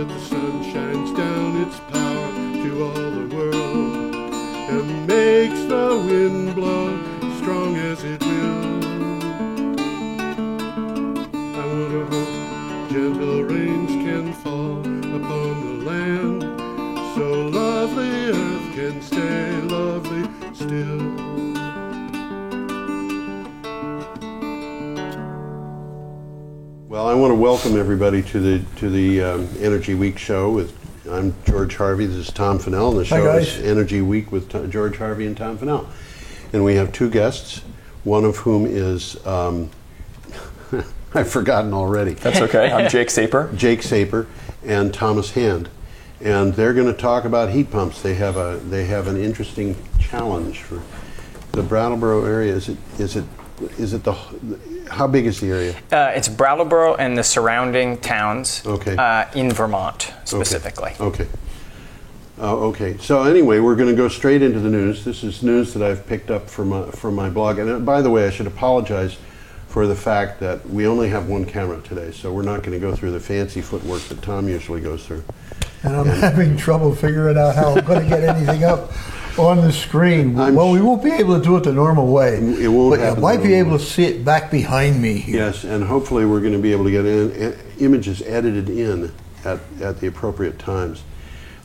that the sun shines down its power to all the world and makes the wind blow strong as it will. I wonder hope gentle rains can fall upon the land, so lovely earth can stay lovely still. Well, I want to welcome everybody to the Energy Week show. I'm George Harvey. This is Tom Fennell, and the show is Energy Week with George Harvey and Tom Fennell. And we have two guests, one of whom is I've forgotten already. That's okay. I'm Jake Saper. Jake Saper and Thomas Hand, and they're going to talk about heat pumps. They have an interesting challenge for the Brattleboro area. How big is the area? It's Brattleboro and the surrounding towns. Okay. In Vermont specifically. Okay. Okay. So anyway, we're going to go straight into the news. This is news that I've picked up from my blog. And by the way, I should apologize for the fact that we only have one camera today, so we're not going to go through the fancy footwork that Tom usually goes through. And I'm having trouble figuring out how I'm going to get anything up on the screen. Well, we won't be able to do it the normal way. It won't happen. But you might be able to see it back behind me here. Yes, and hopefully we're going to be able to get images edited in at the appropriate times.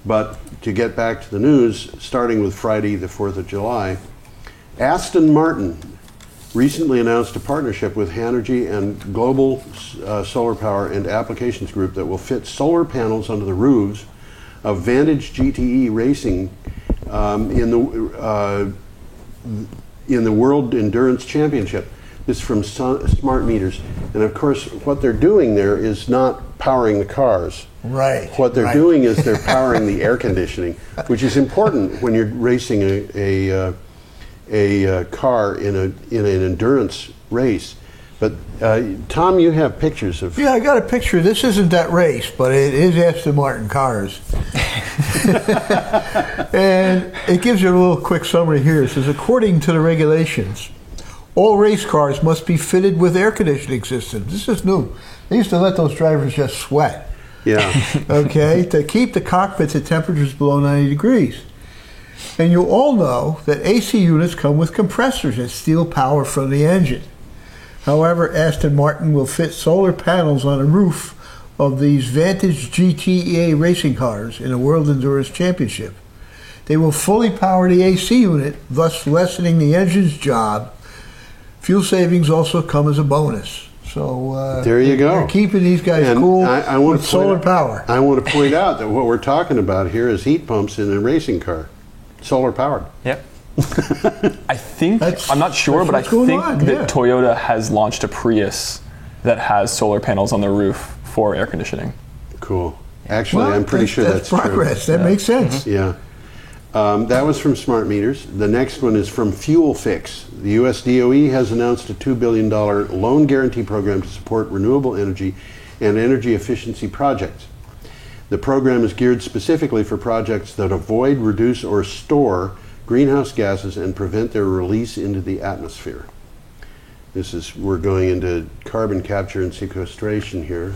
But to get back to the news, starting with Friday the 4th of July, Aston Martin recently announced a partnership with Hanergy and Global Solar Power and Applications Group that will fit solar panels onto the roofs of Vantage GTE Racing in the World Endurance Championship. This is from Smart Meters. And of course, what they're doing there is not powering the cars. Right. What they're doing is they're powering the air conditioning, which is important when you're racing a car in an endurance race. But Tom, you have pictures of... Yeah, I got a picture. This isn't that race, but it is Aston Martin cars. And it gives you a little quick summary here. It says, according to the regulations, all race cars must be fitted with air conditioning systems. This is new. They used to let those drivers just sweat. Yeah. Okay, to keep the cockpits at temperatures below 90 degrees. And you all know that AC units come with compressors that steal power from the engine. However, Aston Martin will fit solar panels on the roof of these Vantage GTE racing cars in the World Endurance Championship. They will fully power the AC unit, thus lessening the engine's job. Fuel savings also come as a bonus. So there you go. They're keeping these guys cool with solar power. I want to point out that what we're talking about here is heat pumps in a racing car, solar powered. Yep. I think, I'm not sure, but I think that Toyota has launched a Prius that has solar panels on the roof for air conditioning. Cool. Actually, I'm pretty sure that's progress. True. That makes sense. Mm-hmm. Yeah. That was from Smart Meters. The next one is from Fuel Fix. The U.S. DOE has announced a $2 billion loan guarantee program to support renewable energy and energy efficiency projects. The program is geared specifically for projects that avoid, reduce, or store greenhouse gases and prevent their release into the atmosphere. We're going into carbon capture and sequestration here,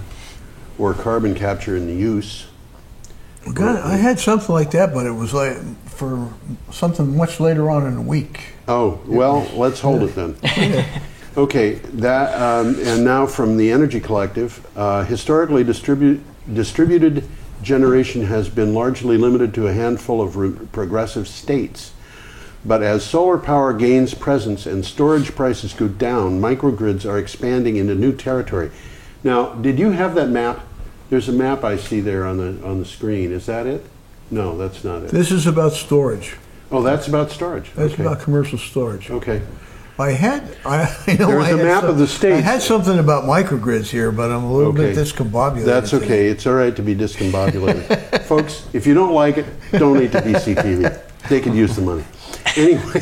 or carbon capture and use. God, I had something like that, but it was like for something much later on in the week. Oh, well, let's hold it then. Okay, and now from the Energy Collective, historically distributed generation has been largely limited to a handful of progressive states. But as solar power gains presence and storage prices go down, microgrids are expanding into new territory. Now, did you have that map? There's a map I see there on the screen. Is that it? No, that's not it. This is about storage. Oh, that's about storage. That's about commercial storage. Okay. There's a map of the states. I had something about microgrids here, but I'm a little bit discombobulated. That's okay. Today. It's all right to be discombobulated. Folks, if you don't like it, donate to BCTV. They could use the money. Anyway.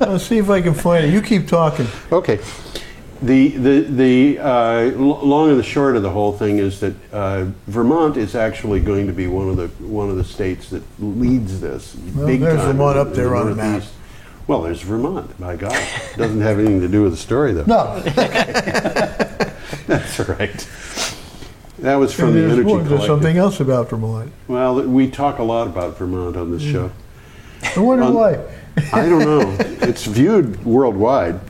Let's see if I can find it. You keep talking. Okay. The long and the short of the whole thing is that Vermont is actually going to be one of the states that leads this. Well, big there's time Vermont up there on the map. Well, there's Vermont. My God, doesn't have anything to do with the story, though. No. That's right. That was from the there's Energy there's Collective. something else about Vermont. Well, we talk a lot about Vermont on this show. I wonder why. I don't know. It's viewed worldwide.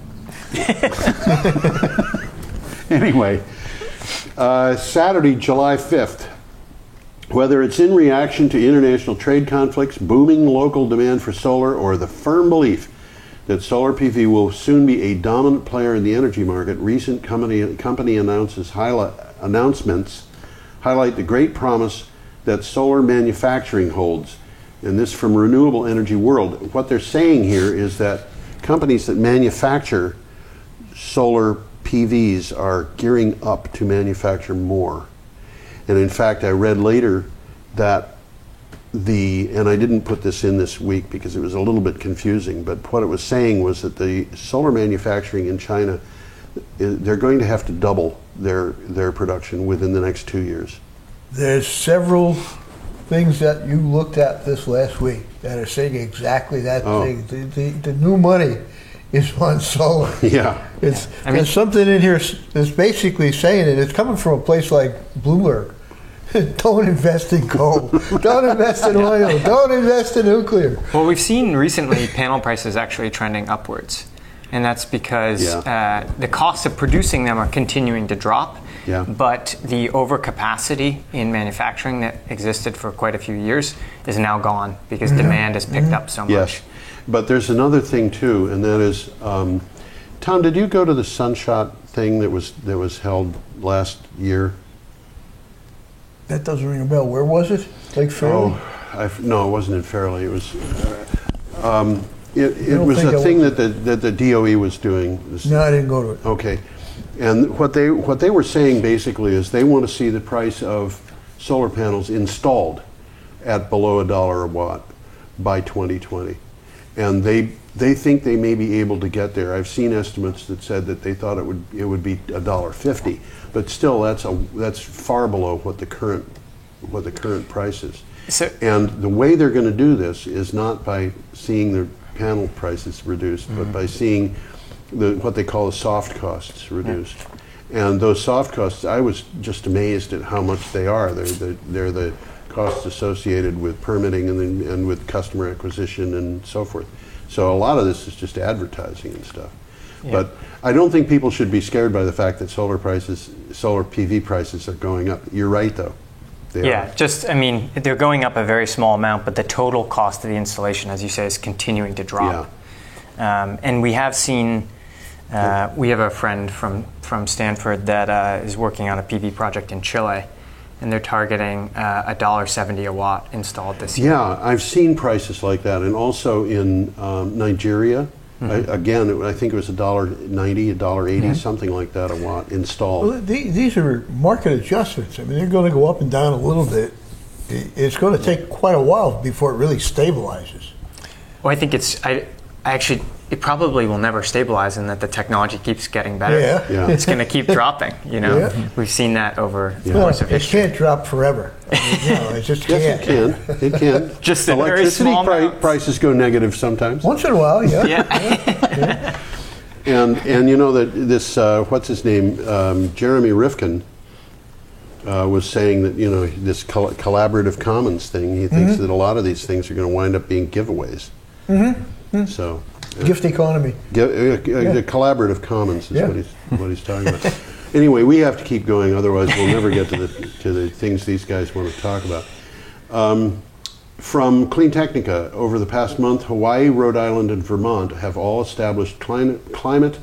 Anyway, Saturday, July 5th. Whether it's in reaction to international trade conflicts, booming local demand for solar, or the firm belief that solar PV will soon be a dominant player in the energy market, recent company announcements highlight the great promise that solar manufacturing holds. And this from Renewable Energy World. What they're saying here is that companies that manufacture solar PVs are gearing up to manufacture more. And in fact, I read later that and I didn't put this in this week because it was a little bit confusing, but what it was saying was that the solar manufacturing in China, they're going to have to double their production within the next 2 years. There's several things that you looked at this last week that are saying exactly that thing. The new money is on solar. Yeah. There's something in here that's basically saying it. It's coming from a place like Bloomberg. Don't invest in coal. Don't invest in oil. Don't invest in nuclear. Well, we've seen recently panel prices actually trending upwards. And that's because the costs of producing them are continuing to drop. Yeah. But the overcapacity in manufacturing that existed for quite a few years is now gone because demand has picked up so much. Yes. But there's another thing too, and that is, Tom, did you go to the Sunshot thing that was held last year? That doesn't ring a bell. Where was it? Lake Fairley? No, it wasn't in Fairley. It was. It was a thing that the DOE was doing. No, I didn't go to it. Okay, and what they were saying basically is they want to see the price of solar panels installed at below $1 a watt by 2020, and they think they may be able to get there. I've seen estimates that said that they thought it would be $1.50, but still that's far below what the current price is. So, and the way they're going to do this is not by seeing the panel prices reduced, but by seeing what they call the soft costs reduced. And those soft costs, I was just amazed at how much they are. They're the costs associated with permitting and with customer acquisition and so forth. So a lot of this is just advertising and stuff. Yeah. But I don't think people should be scared by the fact that solar PV prices are going up. You're right, though. They're going up a very small amount, but the total cost of the installation, as you say, is continuing to drop. Yeah. And we have seen, we have a friend from Stanford that is working on a PV project in Chile, and they're targeting $1.70 a watt installed this year. Yeah, I've seen prices like that, and also in Nigeria. I think it was $1.90, $1.80, something like that a watt installed. Well, these are market adjustments. I mean, they're going to go up and down a little bit. It's going to take quite a while before it really stabilizes. Well, I think it probably will never stabilize in that the technology keeps getting better. Yeah. It's going to keep dropping, Yeah. We've seen that over the course of history. It can't drop forever. It just can't. Yes, it can. Just a very small prices go negative sometimes. Once in a while, yeah. Yeah. And you know that this, what's his name, Jeremy Rifkin, was saying that, this collaborative commons thing, he thinks that a lot of these things are going to wind up being giveaways. So... Gift economy. The collaborative commons is what he's talking about. Anyway, we have to keep going, otherwise we'll never get to the things these guys want to talk about. From Clean Technica, over the past month, Hawaii, Rhode Island, and Vermont have all established climate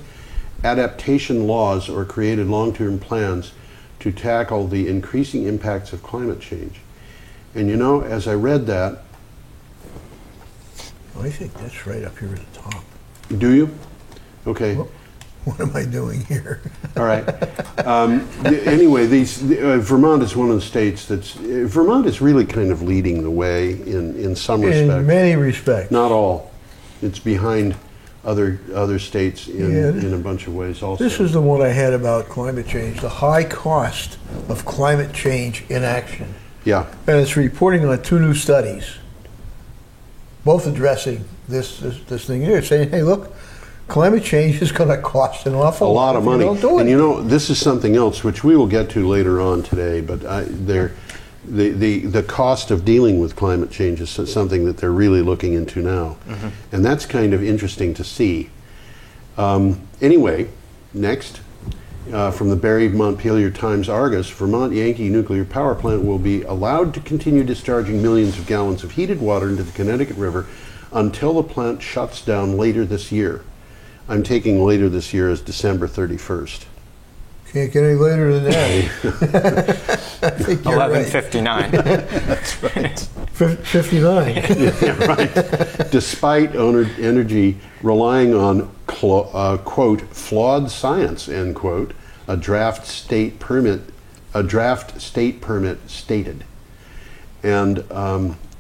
adaptation laws or created long-term plans to tackle the increasing impacts of climate change. And as I read that, I think that's right up here at the top. Do you? Okay. What am I doing here? All right. Anyway, Vermont is one of the states Vermont is really kind of leading the way in some respects. In many respects. Not all. It's behind other states in a bunch of ways also. This is the one I had about climate change, the high cost of climate change inaction. Yeah. And it's reporting on 2 new studies, both addressing this thing here, saying, hey, look, Climate change is going to cost an awful lot of money. Don't do it. And you know, this is something else which we will get to later on today, but the cost of dealing with climate change is something that they're really looking into now. And that's kind of interesting to see. Anyway, next, from the Barrie Montpelier Times-Argus, Vermont Yankee Nuclear Power Plant will be allowed to continue discharging millions of gallons of heated water into the Connecticut River until the plant shuts down later this year. I'm taking later this year as December 31st. Can't get any later than that. I think you're 11:59. That's right. 59. Yeah, right. Despite Energy relying on, quote, flawed science, end quote, a draft state permit stated. And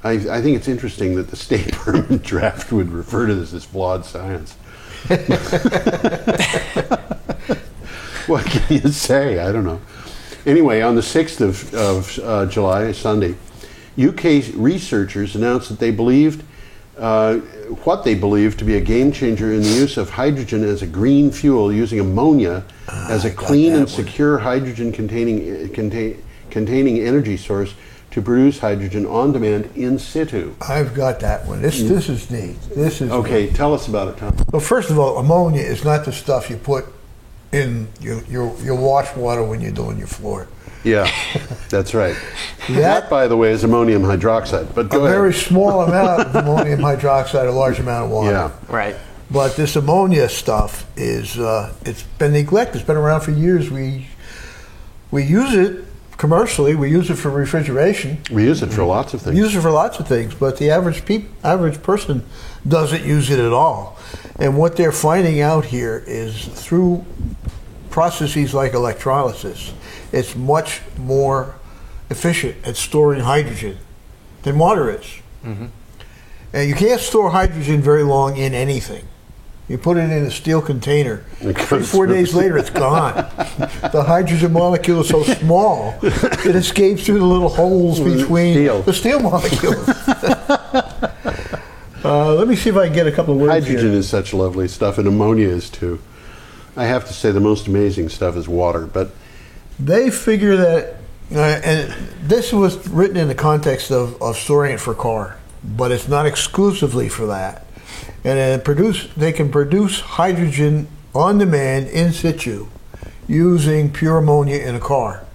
I think it's interesting that the state permit draft would refer to this as flawed science. What can you say? I don't know. Anyway, on the 6th of July, Sunday, UK researchers announced that they believed what they believed to be a game changer in the use of hydrogen as a green fuel, using ammonia as a clean and secure hydrogen-containing energy source to produce hydrogen on demand in situ. I've got that one. This is neat. This is okay. neat. Tell us about it, Tom. Well, first of all, ammonia is not the stuff you put in your wash water when you're doing your floor. Yeah, that's right. That, by the way, is ammonium hydroxide. But go ahead. Very small amount of ammonium hydroxide, a large amount of water. Yeah, right. But this ammonia stuff is it's been neglected. It's been around for years. We use it commercially. We use it for refrigeration. We use it for lots of things. We use it for lots of things, but the average person doesn't use it at all. And what they're finding out here is through processes like electrolysis, it's much more efficient at storing hydrogen than water is. And you can't store hydrogen very long in anything. You put it in a steel container, 3-4 days later it's gone. The hydrogen molecule is so small it escapes through the little holes between the steel molecules. Let me see if I can get a couple of words Hydrogen here. is such lovely stuff, and ammonia is too. I have to say the most amazing stuff is water, but they figure that, and this was written in the context of storing it for car, but it's not exclusively for that. And they can produce hydrogen on demand in situ using pure ammonia in a car.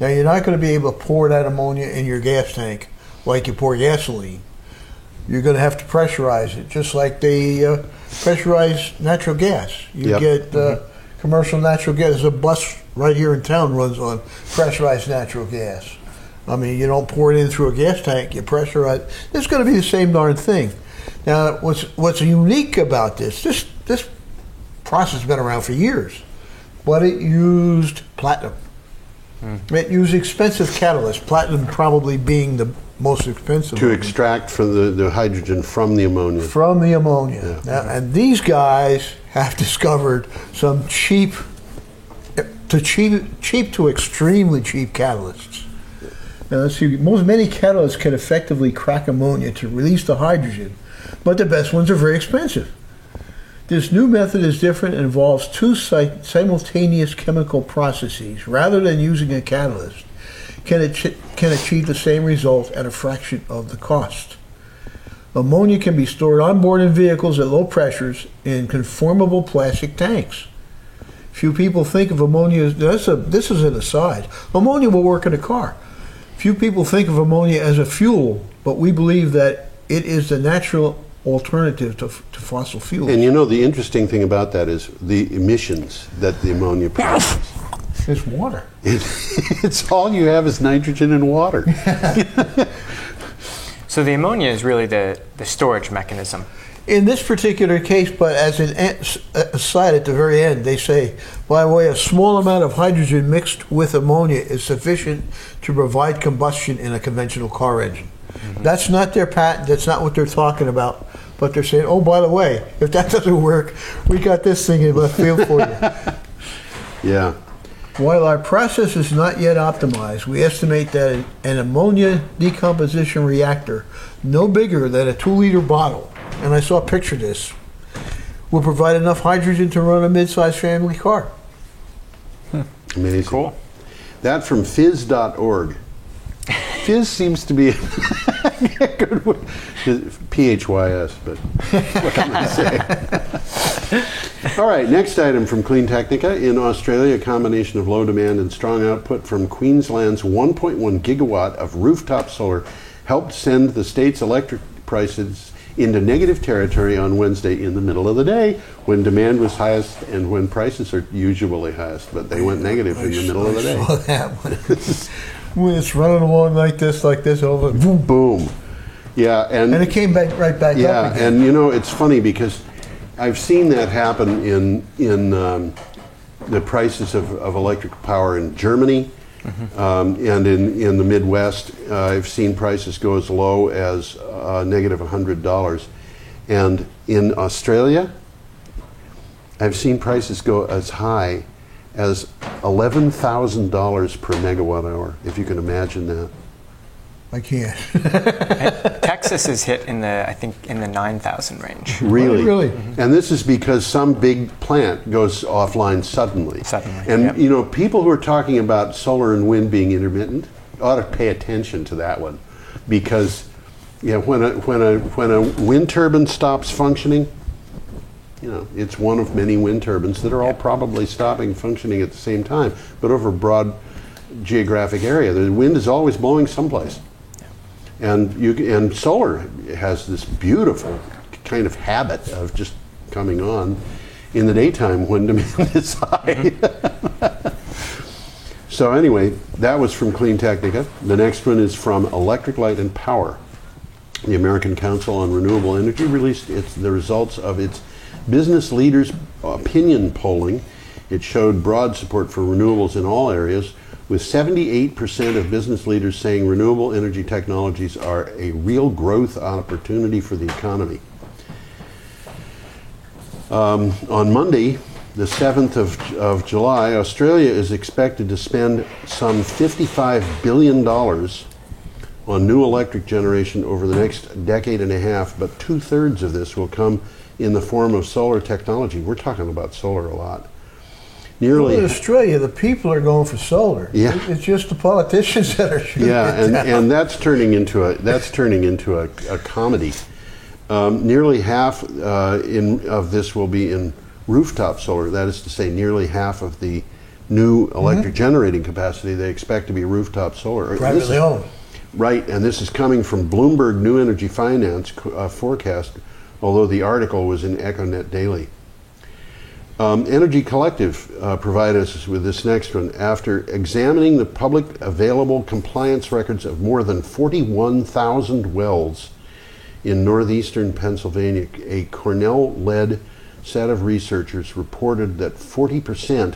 Now, you're not going to be able to pour that ammonia in your gas tank like you pour gasoline. You're going to have to pressurize it, just like they pressurize natural gas. You get commercial natural gas. There's a bus right here in town runs on pressurized natural gas. I mean, you don't pour it in through a gas tank, you pressurize. It's going to be the same darn thing. Now, what's unique about this process has been around for years, but it used platinum. It used expensive catalysts, platinum probably being the most expensive. to extract from the hydrogen from the ammonia. From the ammonia. Now, and these guys have discovered some cheap to extremely cheap catalysts. Now, let's see, many catalysts can effectively crack ammonia to release the hydrogen, but the best ones are very expensive. This new method is different and involves two simultaneous chemical processes. Rather than using a catalyst, can achieve the same result at a fraction of the cost. Ammonia can be stored on board in vehicles at low pressures in conformable plastic tanks. Few people think of ammonia as, this is an aside, ammonia will work in a car. Few people think of ammonia as a fuel, but we believe that it is the natural alternative to fossil fuels. And you know, the interesting thing about that is the emissions that the ammonia produces. It's water. It's all you have is nitrogen and water. So the ammonia is really the storage mechanism. In this particular case, but as an aside at the very end, they say, by the way, a small amount of hydrogen mixed with ammonia is sufficient to provide combustion in a conventional car engine. That's not their patent, that's not what they're talking about, but they're saying, oh, by the way, if that doesn't work, we got this thing in left field for you. Yeah. While our process is not yet optimized, we estimate that an ammonia decomposition reactor no bigger than a 2-liter bottle, and I saw a picture of this, will provide enough hydrogen to run a mid-sized family car. Amazing. Cool. That from phys.org. Phys seems to be a good word. PHYS, but what can I say? All right, next item from Clean Technica. In Australia, a combination of low demand and strong output from Queensland's 1.1 gigawatt of rooftop solar helped send the state's electric prices into negative territory on Wednesday in the middle of the day when demand was highest and when prices are usually highest, but they went negative in the middle of the day. I saw that when it's running along like this, over, boom. Boom. Yeah, and it came right back up yeah, again. and you know, it's funny because I've seen that happen in the prices of electric power in Germany. And in the Midwest, I've seen prices go as low as negative $100. And in Australia, I've seen prices go as high as $11,000 per megawatt hour, if you can imagine that. I can't. Texas is hit in the 9,000 range. Really? Really? And this is because some big plant goes offline suddenly. And yep. you know, people who are talking about solar and wind being intermittent ought to pay attention to that one, because when a wind turbine stops functioning, you know, it's one of many wind turbines that are all probably stopping functioning at the same time, but over a broad geographic area. The wind is always blowing someplace. And solar has this beautiful kind of habit of just coming on in the daytime when demand is high. So anyway, that was from Clean Technica. The next one is from Electric Light and Power. The American Council on Renewable Energy released the results of its business leaders' opinion polling. It showed broad support for renewables in all areas, with 78% of business leaders saying renewable energy technologies are a real growth opportunity for the economy. On Monday, the 7th of July, Australia is expected to spend some $55 billion on new electric generation over the next decade and a half, but 2/3 of this will come in the form of solar technology. We're talking about solar a lot. Well, in Australia, the people are going for solar. Yeah. It's just the politicians that are shooting Yeah, it down. and that's turning into a comedy. Nearly half of this will be in rooftop solar. That is to say, nearly half of the new electric generating capacity they expect to be rooftop solar. Privately owned. Right, and this is coming from Bloomberg New Energy Finance forecast, although the article was in Econet Daily. Energy Collective provided us with this next one. After examining the public available compliance records of more than 41,000 wells in northeastern Pennsylvania, a Cornell-led set of researchers reported that 40%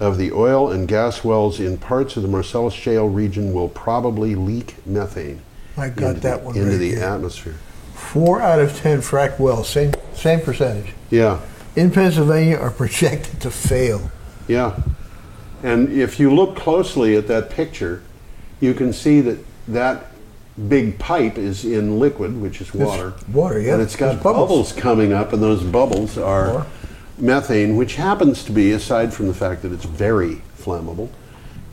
of the oil and gas wells in parts of the Marcellus Shale region will probably leak methane into the atmosphere. 4 out of 10 frac wells, same percentage. Yeah. In Pennsylvania are projected to fail. Yeah. And if you look closely at that picture, you can see that big pipe is in liquid, which is water. It's water, yeah. And it's got bubbles coming up, and those bubbles are methane, which happens to be, aside from the fact that it's very flammable,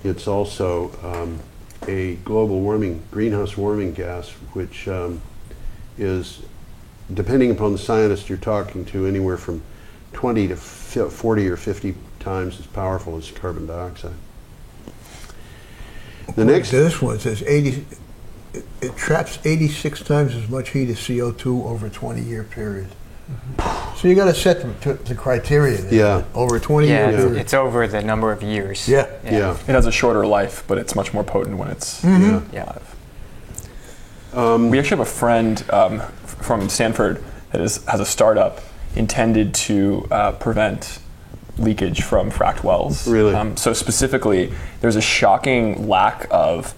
it's also a global greenhouse warming gas, which is, depending upon the scientist you're talking to, anywhere from 20 to 40 or 50 times as powerful as carbon dioxide. This one says it traps 86 times as much heat as CO2 over a 20-year period. So you got to set the criteria there. Yeah. Over a 20-year period. It's over the number of years. Yeah. Yeah. It has a shorter life, but it's much more potent when it's live. We actually have a friend from Stanford that has a startup intended to prevent leakage from fracked wells. Really? So specifically, there's a shocking lack of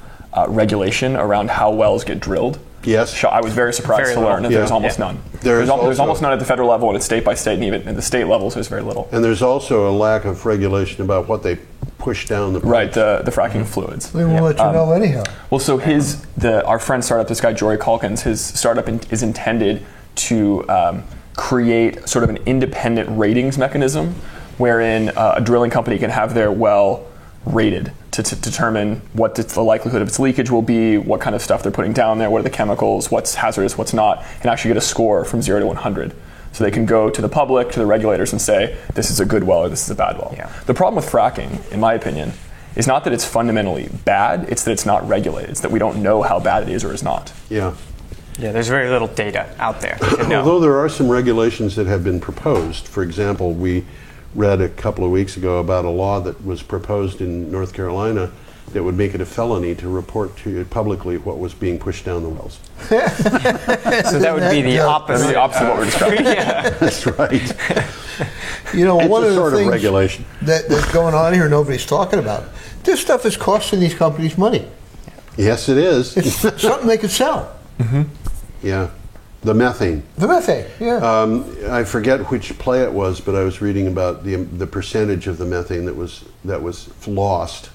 regulation around how wells get drilled. Yes. I was very surprised to learn that there's almost none. There's almost none at the federal level, and it's state by state, and even at the state levels, there's very little. And there's also a lack of regulation about what they push down the pipes. Right, the fracking fluids. They won't let you know anyhow. Well, so our friend's startup, this guy Jory Calkins, his startup is intended to create sort of an independent ratings mechanism wherein a drilling company can have their well rated to determine what the likelihood of its leakage will be, what kind of stuff they're putting down there, what are the chemicals, what's hazardous, what's not, and actually get a score from 0 to 100. So they can go to the public, to the regulators, and say, this is a good well or this is a bad well. Yeah. The problem with fracking, in my opinion, is not that it's fundamentally bad, it's that it's not regulated. It's that we don't know how bad it is or is not. Yeah. Yeah, there's very little data out there to know. Although there are some regulations that have been proposed. For example, we read a couple of weeks ago about a law that was proposed in North Carolina that would make it a felony to report to publicly what was being pushed down the wells. So that would be the opposite. That's the opposite of what we're describing. Yeah. That's right. You know, It's one a of the sort of things regulation. that's going on here nobody's talking about. This stuff is costing these companies money. Yes, it is. It's something they could sell. Yeah. The methane. The methane, yeah. I forget which play it was, but I was reading about the percentage of the methane that was lost,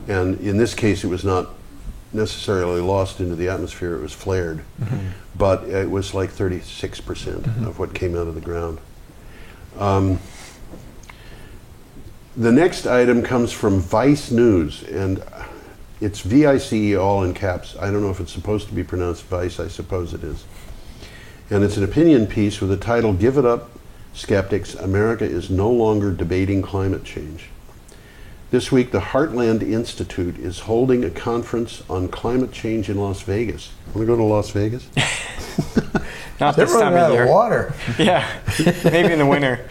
and in this case, it was not necessarily lost into the atmosphere; it was flared, but it was like 36% of what came out of the ground. The next item comes from Vice News, and it's VICE all in caps. I don't know if it's supposed to be pronounced Vice. I suppose it is. And it's an opinion piece with the title, "Give It Up, Skeptics, America is no longer debating climate change." This week, the Heartland Institute is holding a conference on climate change in Las Vegas. Want to go to Las Vegas? Not They're this time running of out year. of water. Yeah, maybe in the winter.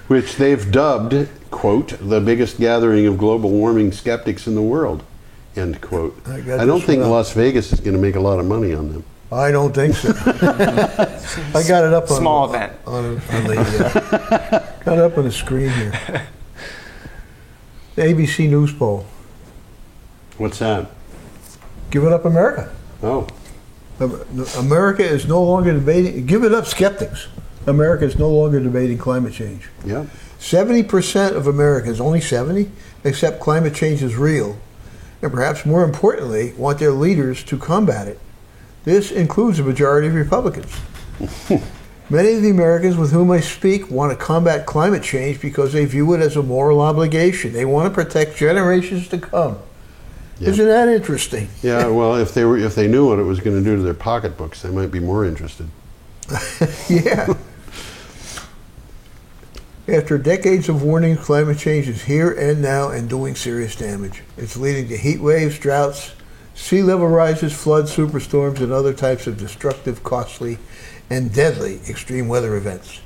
Which they've dubbed, quote, the biggest gathering of global warming skeptics in the world, end quote. I got I don't this think one up. Las Vegas is going to make a lot of money on them. I don't think so. I got it up on Small event. on the got it up on the screen here. The ABC News poll. What's that? Give it up, America. Oh, America is no longer debating. Give it up, skeptics. America is no longer debating climate change. yeah. 70% of Americans, only 70, accept climate change is real, and perhaps more importantly, want their leaders to combat it. This includes a majority of Republicans. Many of the Americans with whom I speak want to combat climate change because they view it as a moral obligation. They want to protect generations to come. Yeah. Isn't that interesting? Yeah, well, if they knew what it was going to do to their pocketbooks, they might be more interested. Yeah. After decades of warnings, climate change is here and now and doing serious damage. It's leading to heat waves, droughts, sea level rises, floods, superstorms, and other types of destructive, costly, and deadly extreme weather events.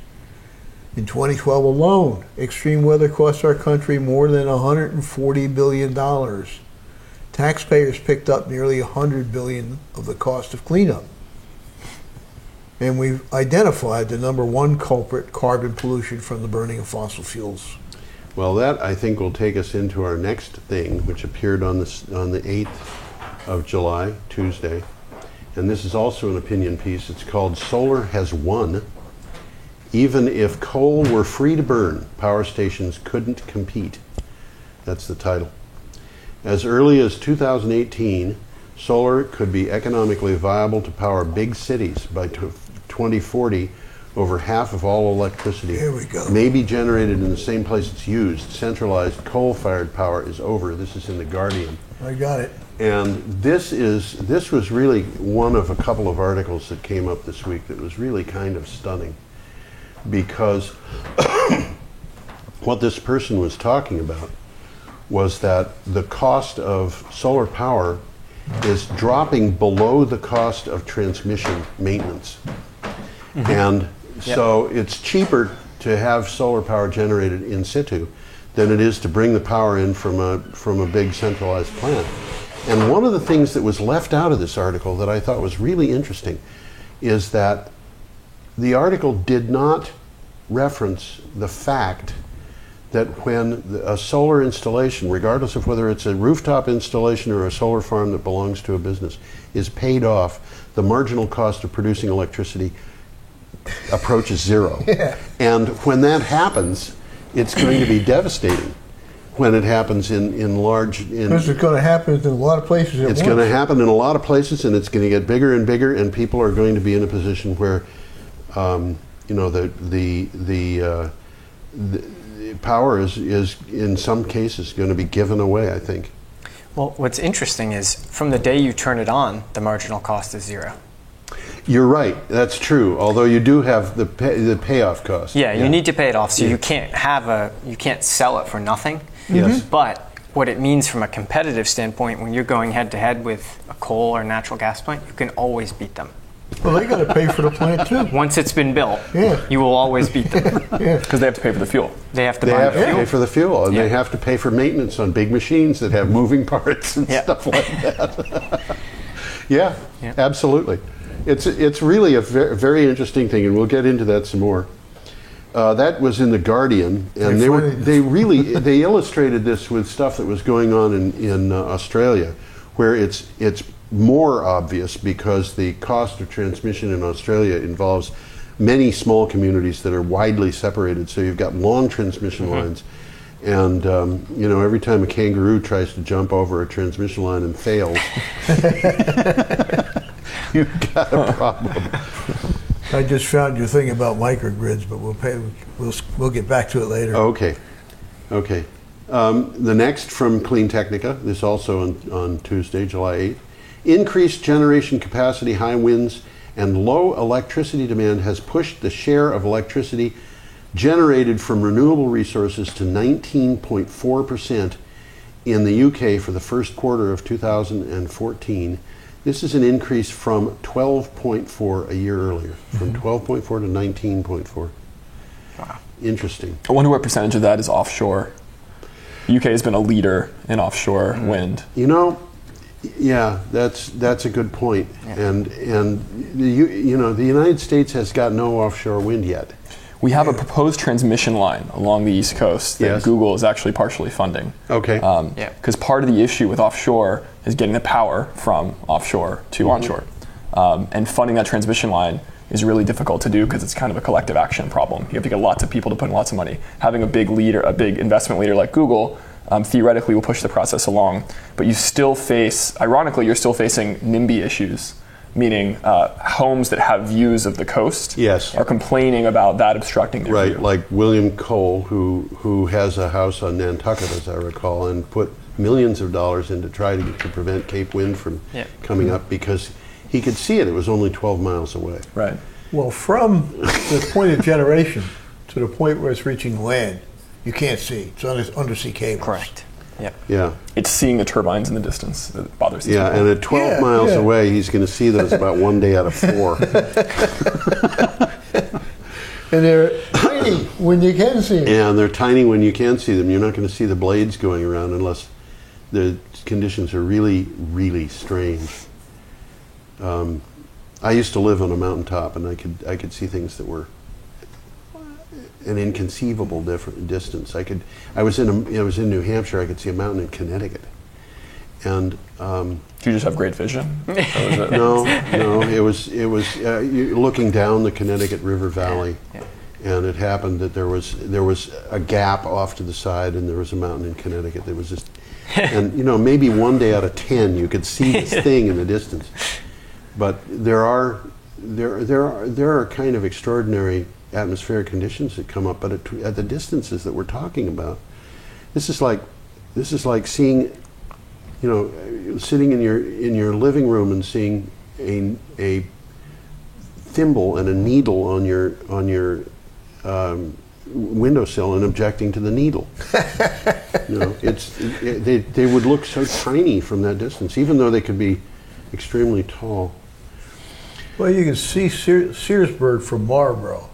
In 2012 alone, extreme weather cost our country more than $140 billion. Taxpayers picked up nearly $100 billion of the cost of cleanup. And we've identified the number one culprit, carbon pollution from the burning of fossil fuels. Well, that, I think, will take us into our next thing, which appeared on the 8th of July, Tuesday. And this is also an opinion piece. It's called "Solar Has Won. Even if coal were free to burn, power stations couldn't compete." That's the title. As early as 2018, solar could be economically viable to power big cities. By 2040, over half of all electricity Here we go. may be generated in the same place it's used. Centralized coal-fired power is over. This is in The Guardian. I got it. And this was really one of a couple of articles that came up this week that was really kind of stunning, because what this person was talking about was that the cost of solar power is dropping below the cost of transmission maintenance. And so it's cheaper to have solar power generated in situ than it is to bring the power in from a big centralized plant. And one of the things that was left out of this article that I thought was really interesting is that the article did not reference the fact that when a solar installation, regardless of whether it's a rooftop installation or a solar farm that belongs to a business, is paid off, the marginal cost of producing electricity approaches zero. Yeah. And when that happens, it's going to be devastating. When it happens in large... This is going to happen in a lot of places at It's once. going to happen in a lot of places, and it's going to get bigger and bigger, and people are going to be in a position where you know, the power is in some cases going to be given away, I think. Well, what's interesting is from the day you turn it on, the marginal cost is zero. You're right. That's true. Although you do have the payoff cost. Yeah, you need to pay it off, so you can't sell it for nothing. Yes. But what it means from a competitive standpoint, when you're going head to head with a coal or natural gas plant, you can always beat them. Well, they got to pay for the plant too. Once it's been built, Yeah. you will always beat them. Because they have to pay for the fuel. They have to They buy have the to fuel. pay for the fuel, and Yeah. they have to pay for maintenance on big machines that have moving parts and Yeah. stuff like that. Yeah, Yeah. absolutely. It's really a very interesting thing, and we'll get into that some more. That was in the Guardian, and they illustrated this with stuff that was going on in Australia, where it's more obvious because the cost of transmission in Australia involves many small communities that are widely separated. So you've got long transmission lines, and you know, every time a kangaroo tries to jump over a transmission line and fails, you've got a problem. I just found your thing about microgrids, but we'll get back to it later. Okay. The next from Clean Technica, this also on Tuesday, July 8th. Increased generation capacity, high winds, and low electricity demand has pushed the share of electricity generated from renewable resources to 19.4% in the UK for the first quarter of 2014. This is an increase from 12.4 a year earlier, from 12.4 to 19.4. Wow. Interesting. I wonder what percentage of that is offshore. The UK has been a leader in offshore wind. You know, yeah, that's a good point. Yeah. And the United States has got no offshore wind yet. We have a proposed transmission line along the East Coast that Yes. Google is actually partially funding. Okay. Yeah. Because part of the issue with offshore is getting the power from offshore to onshore. And funding that transmission line is really difficult to do because it's kind of a collective action problem. You have to get lots of people to put in lots of money. Having a big investment leader like Google theoretically will push the process along. But you still face, ironically, you're still facing NIMBY issues, meaning homes that have views of the coast Yes. are complaining about that obstructing their Right, view. like William Cole, who has a house on Nantucket, as I recall, and put millions of dollars in to try to prevent Cape Wind from coming up because he could see it. It was only 12 miles away. Right. Well, from the point of generation to the point where it's reaching land, you can't see. It's undersea cables. Correct. Yep. Yeah, It's seeing the turbines in the distance that bothers these yeah, people. and at 12 Yeah, miles yeah. away, he's going to see those about one day out of 4. And they're tiny when you can see them. And they're tiny when you can see them. You're not going to see the blades going around unless the conditions are really, really strange. I used to live on a mountaintop, and I could see things that were an inconceivable different distance. I was in New Hampshire. I could see a mountain in Connecticut, and Do you just have great vision? Or was it- no, it was you're looking down the Connecticut River Valley, Yeah. and it happened that there was a gap off to the side, and there was a mountain in Connecticut that was just, and maybe one day out of 10 you could see this thing in the distance, but there are kind of extraordinary atmospheric conditions that come up, but at the distances that we're talking about, this is like seeing, sitting in your living room and seeing a thimble and a needle on your windowsill and objecting to the needle. They would look so tiny from that distance, even though they could be extremely tall. Well, you can see Searsburg from Marlborough.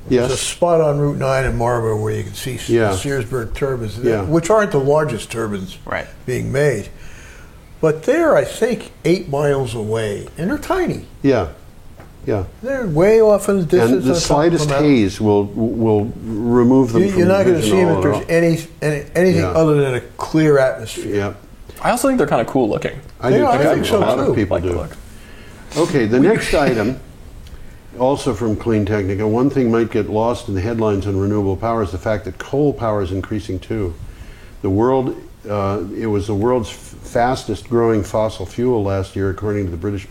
There's a Yes. spot on Route 9 in Marlborough where you can see Yeah. Searsburg turbines, Yeah. which aren't the largest turbines Right. being made. But they're, I think, 8 miles away, and they're tiny. Yeah. Yeah. They're way off in the distance. And on the top of slightest mountain. haze will remove them from You're not going to vision see them all if at there's all. anything Yeah. other than a clear atmosphere. Yeah. I also think they're kind of cool looking. I They do are, I too. think so A lot too. of people Like the do. look. Okay, the next item, also from Clean Technica, one thing might get lost in the headlines on renewable power is the fact that coal power is increasing too. It was the world's fastest growing fossil fuel last year, according to the British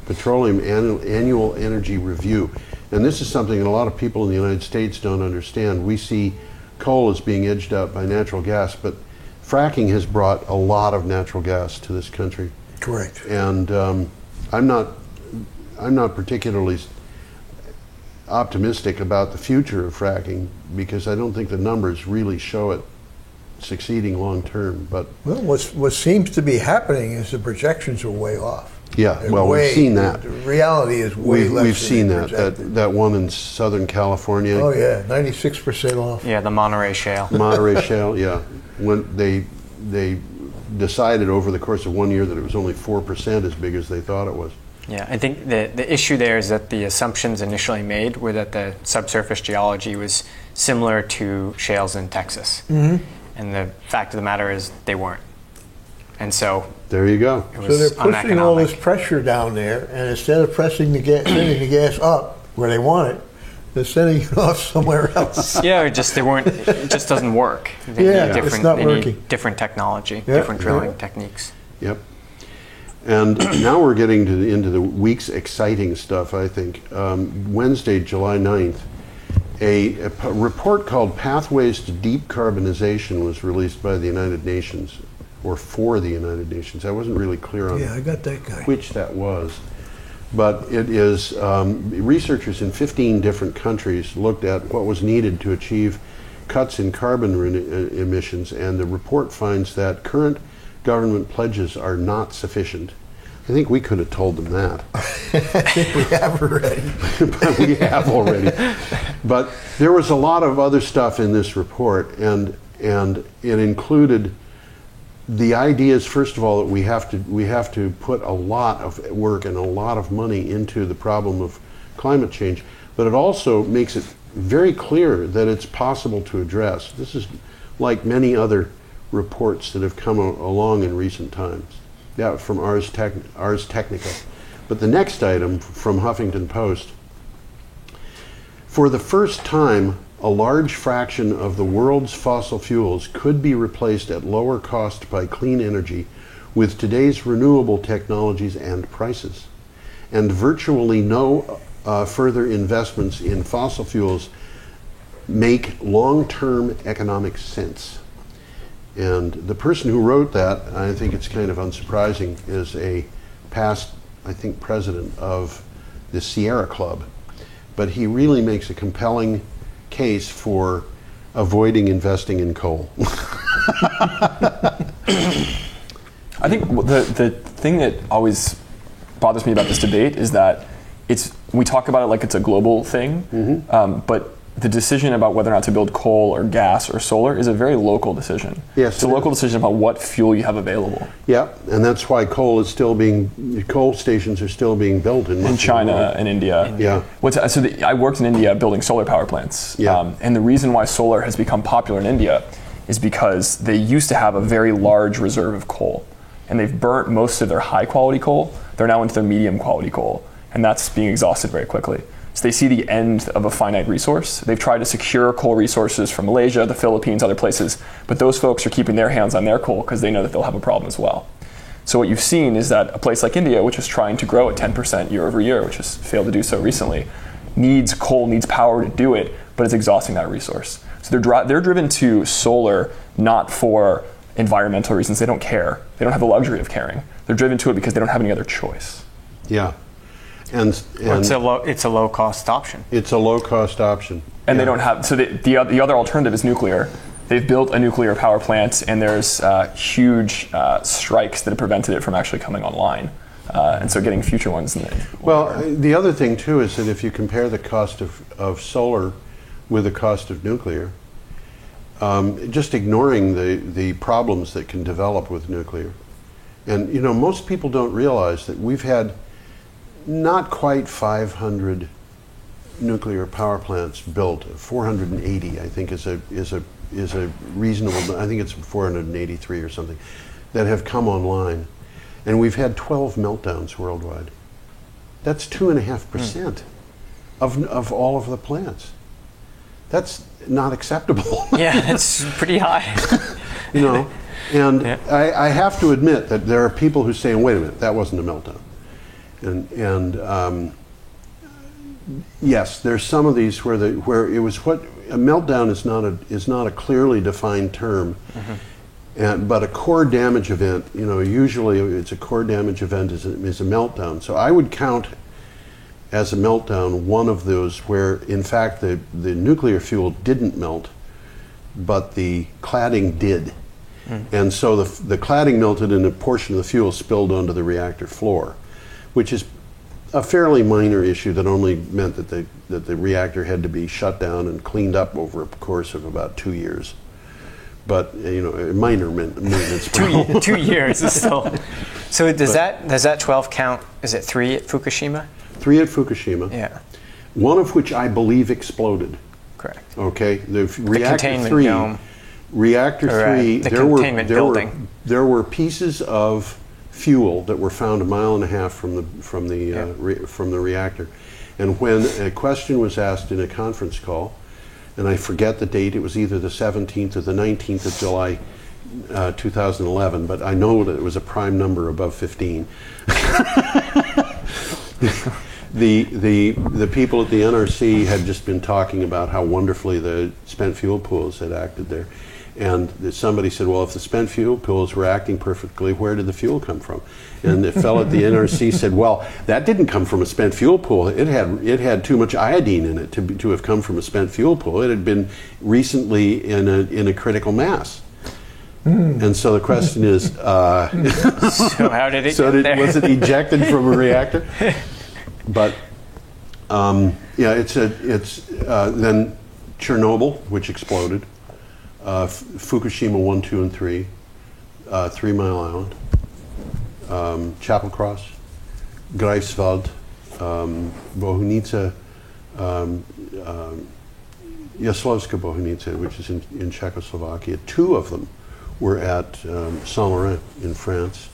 Petroleum Annual Energy Review. And this is something that a lot of people in the United States don't understand. We see coal as being edged out by natural gas, but fracking has brought a lot of natural gas to this country. Correct. And I'm not particularly optimistic about the future of fracking because I don't think the numbers really show it succeeding long term. But well, what seems to be happening is the projections are way off. Yeah, They're we've seen that. The reality is way less. We've seen than that. projected. That one in Southern California. Oh yeah, 96% off. Yeah, the Monterey Shale. Monterey Shale, yeah. When they decided over the course of 1 year that it was only 4% as big as they thought it was. Yeah, I think the issue there is that the assumptions initially made were that the subsurface geology was similar to shales in Texas. Mm-hmm. And the fact of the matter is they weren't. And so there you go. it was So they're pushing all uneconomic. this pressure down there, and instead of pressing the gas, sending the gas up where they want it, they're sending it off somewhere else. Yeah, it just doesn't work. They Yeah, need it's not they working. need different technology, Yeah, different drilling yeah. techniques. Yep. And now we're getting into the week's exciting stuff, I think. Wednesday, July 9th, a report called Pathways to Deep Carbonization was released by the United Nations, or for the United Nations. I wasn't really clear on Yeah, I got that guy. which that was. But it is, researchers in 15 different countries looked at what was needed to achieve cuts in carbon emissions, and the report finds that current government pledges are not sufficient. I think we could have told them that. I think we have already. But we have already. But there was a lot of other stuff in this report, and it included the idea is, first of all, that we have to put a lot of work and a lot of money into the problem of climate change, but it also makes it very clear that it's possible to address. This is like many other reports that have come along in recent times. Yeah, from Ars Technica. But the next item from Huffington Post, for the first time, a large fraction of the world's fossil fuels could be replaced at lower cost by clean energy with today's renewable technologies and prices. And virtually no further investments in fossil fuels make long-term economic sense. And the person who wrote that, I think it's kind of unsurprising, is a past, I think, president of the Sierra Club. But he really makes a compelling case for avoiding investing in coal. I think the thing that always bothers me about this debate is that we talk about it like it's a global thing, but the decision about whether or not to build coal or gas or solar is a very local decision. Yes, it's a it local is. decision about what fuel you have available. Yeah, and that's why coal stations are still being built in much In of the China world. and India. Yeah. I worked in India building solar power plants. Yeah. And the reason why solar has become popular in India is because they used to have a very large reserve of coal. And they've burnt most of their high quality coal. They're now into their medium quality coal. And that's being exhausted very quickly. So they see the end of a finite resource. They've tried to secure coal resources from Malaysia, the Philippines, other places, but those folks are keeping their hands on their coal because they know that they'll have a problem as well. So what you've seen is that a place like India, which is trying to grow at 10% year over year, which has failed to do so recently, needs coal, needs power to do it, but it's exhausting that resource. So they're driven to solar not for environmental reasons. They don't care. They don't have the luxury of caring. They're driven to it because they don't have any other choice. Yeah. And It's a low cost option. it's a low-cost option. And Yeah. they don't have, so the other alternative is nuclear. They've built a nuclear power plant, and there's huge strikes that have prevented it from actually coming online. And so getting future ones. Well, the other thing, too, is that if you compare the cost of solar with the cost of nuclear, just ignoring the problems that can develop with nuclear. And, most people don't realize that we've had not quite 500 nuclear power plants built. 480, I think, is a reasonable. I think it's 483 or something that have come online, and we've had 12 meltdowns worldwide. That's 2.5% of all of the plants. That's not acceptable. Yeah, it's pretty high. And Yeah. I have to admit that there are people who say, "Wait a minute, that wasn't a meltdown." And yes, there's some of these where it was what a meltdown is not a clearly defined term, but a core damage event. Usually it's a core damage event is a meltdown. So I would count as a meltdown one of those where, in fact, the nuclear fuel didn't melt, but the cladding did. And so the cladding melted and a portion of the fuel spilled onto the reactor floor, which is a fairly minor issue that only meant that the reactor had to be shut down and cleaned up over a course of about 2 years. But a minor maintenance. 2 years is still. So does that 12 count? Is it 3 at Fukushima? 3 at Fukushima. Yeah. One of which I believe exploded. Correct. Okay. The reactor containment 3. dome. Reactor 3. The containment building. There were pieces of fuel that were found a mile and a half from the reactor, and when a question was asked in a conference call, and I forget the date, it was either the 17th or the 19th of July, 2011, but I know that it was a prime number above 15. The people at the NRC had just been talking about how wonderfully the spent fuel pools had acted there. And somebody said, well, if the spent fuel pools were acting perfectly, where did the fuel come from? And the fellow at the NRC said, well, that didn't come from a spent fuel pool. It had too much iodine in it to have come from a spent fuel pool. It had been recently in a critical mass. And so the question is, so how did it get there? Was it ejected from a reactor? But it's then Chernobyl, which exploded. Fukushima 1, 2, and 3, 3 Mile Island, Chapel Cross, Greifswald, Bohunica, Jaslovska Bohunica, which is in Czechoslovakia. 2 of them were at Saint-Laurent in France.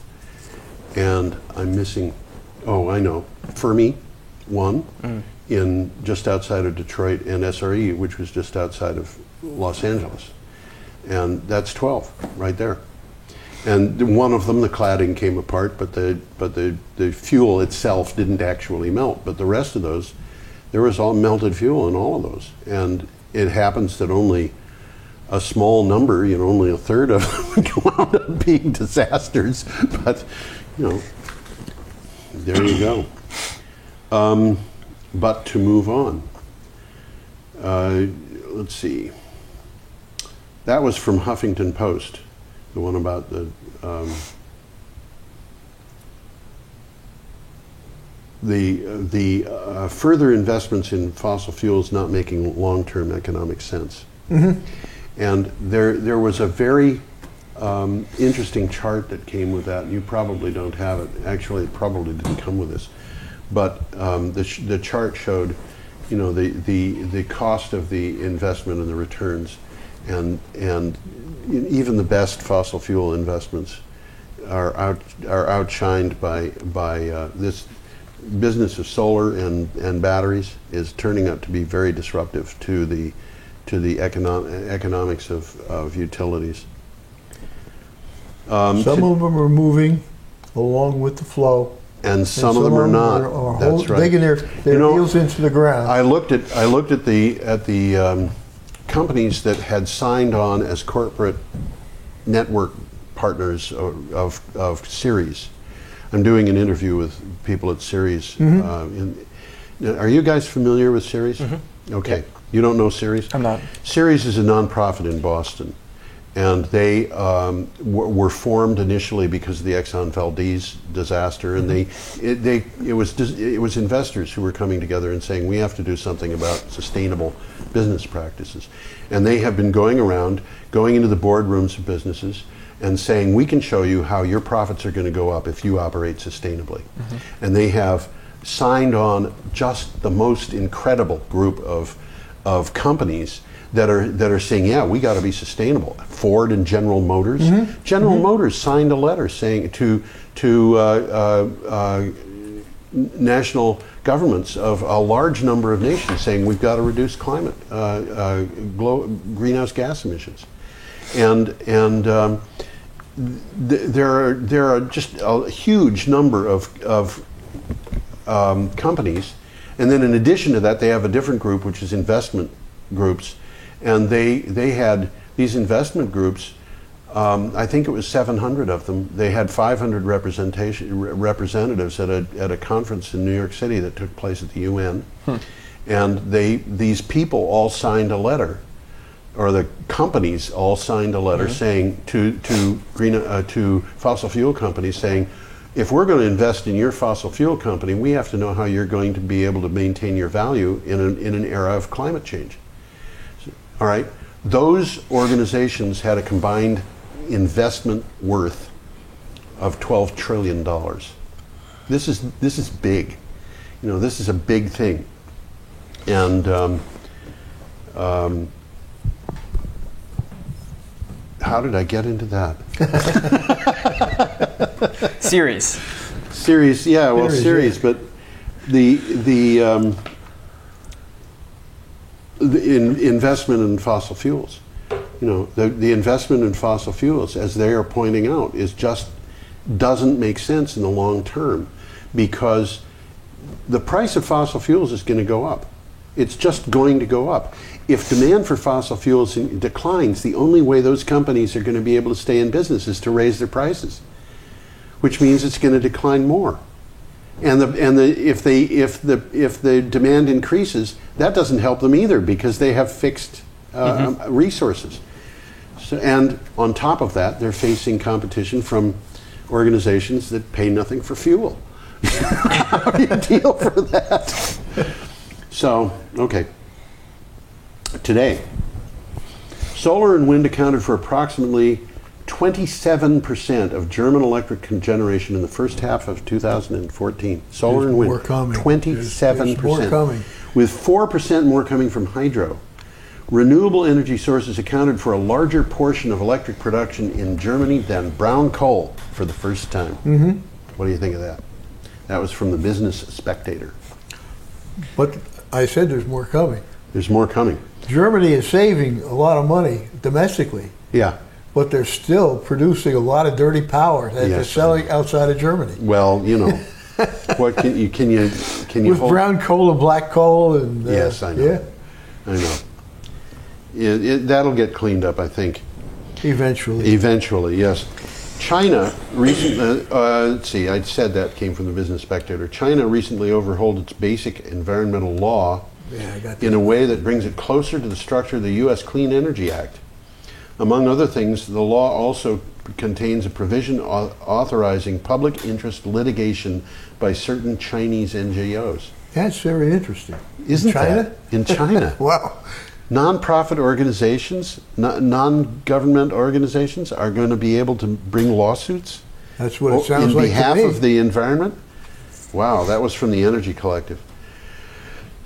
And I'm missing, I know, Fermi 1 in just outside of Detroit, and SRE, which was just outside of Los Angeles. And that's 12 right there. And one of them, the cladding came apart, but the fuel itself didn't actually melt. But the rest of those, there was all melted fuel in all of those. And it happens that only a small number, only a third of them wound up being disasters. But, there you go. But to move on, let's see. That was from Huffington Post, the one about the further investments in fossil fuels not making long-term economic sense. And there was a very interesting chart that came with that. You probably don't have it. Actually, it probably didn't come with this. But the chart showed, the cost of the investment and the returns. And even the best fossil fuel investments are outshined by this business of solar and batteries is turning out to be very disruptive to the economics of utilities. Some of them are moving along with the flow, and some of them are not. That's right. Digging their heels into the ground. I looked at the companies that had signed on as corporate network partners of Ceres. I'm doing an interview with people at Ceres. Are you guys familiar with Ceres? Okay. Yeah. You don't know Ceres? I'm not. Ceres is a nonprofit in Boston. And they were formed initially because of the Exxon Valdez disaster, and it was investors who were coming together and saying we have to do something about sustainable business practices, and they have been going into the boardrooms of businesses and saying we can show you how your profits are going to go up if you operate sustainably, and they have signed on just the most incredible group of companies that are saying, yeah, we got to be sustainable. Ford and General Motors. General Motors signed a letter saying to national governments of a large number of nations saying we've got to reduce climate greenhouse gas emissions, and there are just a huge number of companies. And then in addition to that, they have a different group, which is investment groups. And they had these investment groups, I think it was 700 of them. They had 500 representatives at a conference in New York City that took place at the UN. And these people all signed a letter, or the companies all signed a letter saying to fossil fuel companies saying, if we're going to invest in your fossil fuel company, we have to know how you're going to be able to maintain your value in an era of climate change. All right, those organizations had a combined investment worth of $12 trillion. This is big. You know, this is a big thing. And how did I get into that? Series, yeah. Well, series, yeah. but the investment in fossil fuels. You know, the investment in fossil fuels, as they are pointing out, doesn't make sense in the long term, because the price of fossil fuels is going to go up. It's just going to go up. If demand for fossil fuels declines, the only way those companies are going to be able to stay in business is to raise their prices, which means it's going to decline more. And if the demand increases, that doesn't help them either, because they have fixed resources. So, and on top of that, they're facing competition from organizations that pay nothing for fuel. How do you deal for that? So, okay. Today, solar and wind accounted for approximately 27% of German electric generation in the first half of 2014. Solar There's and wind, more coming. 27%. There's more coming. With 4% more coming from hydro. Renewable energy sources accounted for a larger portion of electric production in Germany than brown coal for the first time. What do you think of that? That was from the Business Spectator. But I said there's more coming. There's more coming. Germany is saving a lot of money domestically, Yeah. but they're still producing a lot of dirty power that they're Yes. selling outside of Germany. Well, you know, what can you With hold? brown coal and black coal and Yes, I know. Yeah, I know. That'll get cleaned up, I think. eventually. Eventually, yes. China recently, let's see, I said that came from the Business Spectator. China recently overhauled its basic environmental law Yeah, I got in that. a way that brings it closer to the structure of the U.S. Clean Energy Act. Among other things, the law also contains a provision authorizing public interest litigation by certain Chinese NGOs. That's very interesting. Isn't China? that? In China. Wow. Non-profit organizations, non-government organizations are going to be able to bring lawsuits That's what it sounds like in behalf to me. of the environment. Wow, that was from the Energy Collective.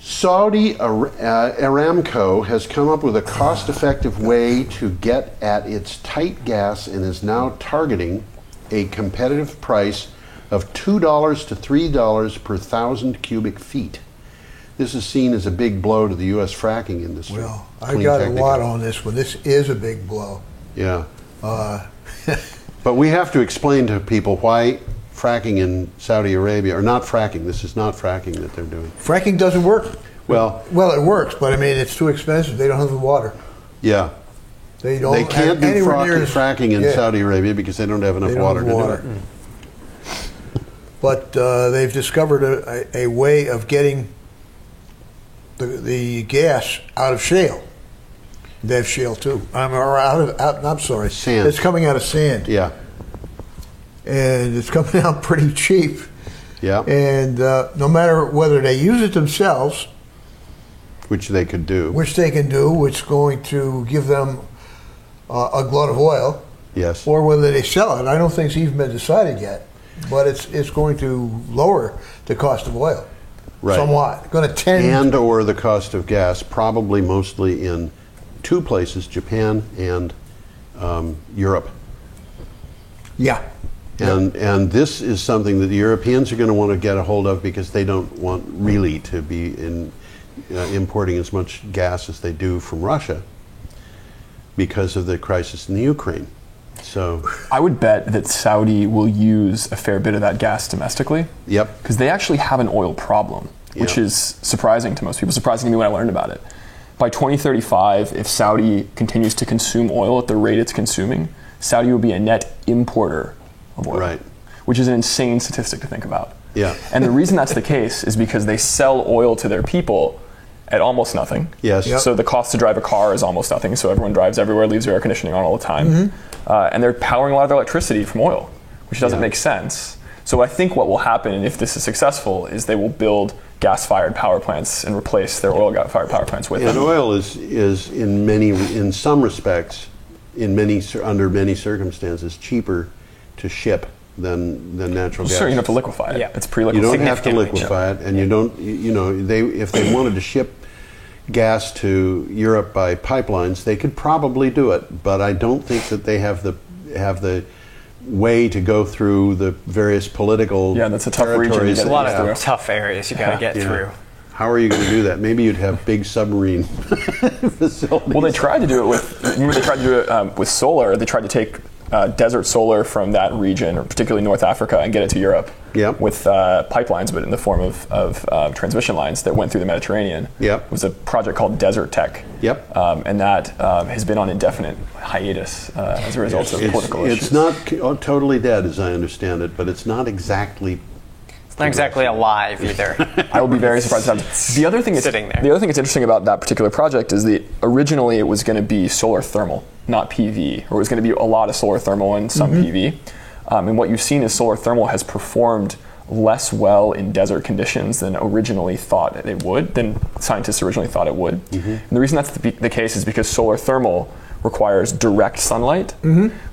Saudi Aramco has come up with a cost-effective way to get at its tight gas and is now targeting a competitive price of $2 to $3 per 1,000 cubic feet. This is seen as a big blow to the U.S. fracking industry. Well, I Clean got a Technica. lot on this one. This is a big blow. Yeah. But we have to explain to people why fracking in Saudi Arabia, or not fracking, this is not fracking that they're doing. Fracking doesn't work. Well, It works, but I mean, it's too expensive. They don't have the water. yeah. They don't. They can't do anywhere near as- fracking in yeah, Saudi Arabia because they don't have enough they don't water have to water. do it. But they've discovered a way of getting the gas out of shale. They have shale too. I'm sorry. Sand. It's coming out of sand. Yeah. And it's coming out pretty cheap. Yeah. And no matter whether they use it themselves, Which they could do. which they can do, which is going to give them a glut of oil, Yes. or whether they sell it. I don't think it's even been decided yet, but it's going to lower the cost of oil Right. somewhat. Going to tend. And or the cost of gas, probably mostly in two places, Japan and Europe. Yeah. And this is something that the Europeans are going to want to get a hold of because they don't want really to be importing as much gas as they do from Russia because of the crisis in the Ukraine. So, I would bet that Saudi will use a fair bit of that gas domestically. yep. Because they actually have an oil problem, which Yeah. is surprising to most people, surprising to me when I learned about it. By 2035, if Saudi continues to consume oil at the rate it's consuming, Saudi will be a net importer of oil, Right. which is an insane statistic to think about. Yeah. And the reason that's the case is because they sell oil to their people at almost nothing. Yes. Yep. So the cost to drive a car is almost nothing. So everyone drives everywhere, leaves their air conditioning on all the time. And they're powering a lot of their electricity from oil, which doesn't make sense. So I think what will happen, if this is successful, is they will build gas-fired power plants and replace their oil-fired power plants with And them. oil is in some respects, under many circumstances, cheaper to ship than natural gas. Sure, you don't have to liquefy it. Yeah. It's You pre-liquefied. don't have to Significantly liquefy it, and you don't. If they wanted to ship gas to Europe by pipelines, they could probably do it. But I don't think that they have the way to go through the various political. Yeah, that's a tough region to territories get There's a lot that- of tough areas you got to get Yeah. through. How are you going to do that? Maybe you'd have big submarine facilities. Well, they tried to do it with. Remember, they tried to do it with solar. They tried to take desert solar from that region, or particularly North Africa, and get it to Europe. Yep. With pipelines, but in the form of transmission lines that went through the Mediterranean. Yep. It was a project called Desert Tech. Yep. And that has been on indefinite hiatus as a result of political issues. It's not totally dead, as I understand it, but it's not exactly. It's not exactly alive either. I will be very surprised. The other thing Sitting there. the other thing that's interesting about that particular project is that originally it was going to be solar thermal, not PV, or it was going to be a lot of solar thermal and some PV. And what you've seen is solar thermal has performed less well in desert conditions than scientists originally thought it would. And the reason that's the case is because solar thermal requires direct sunlight,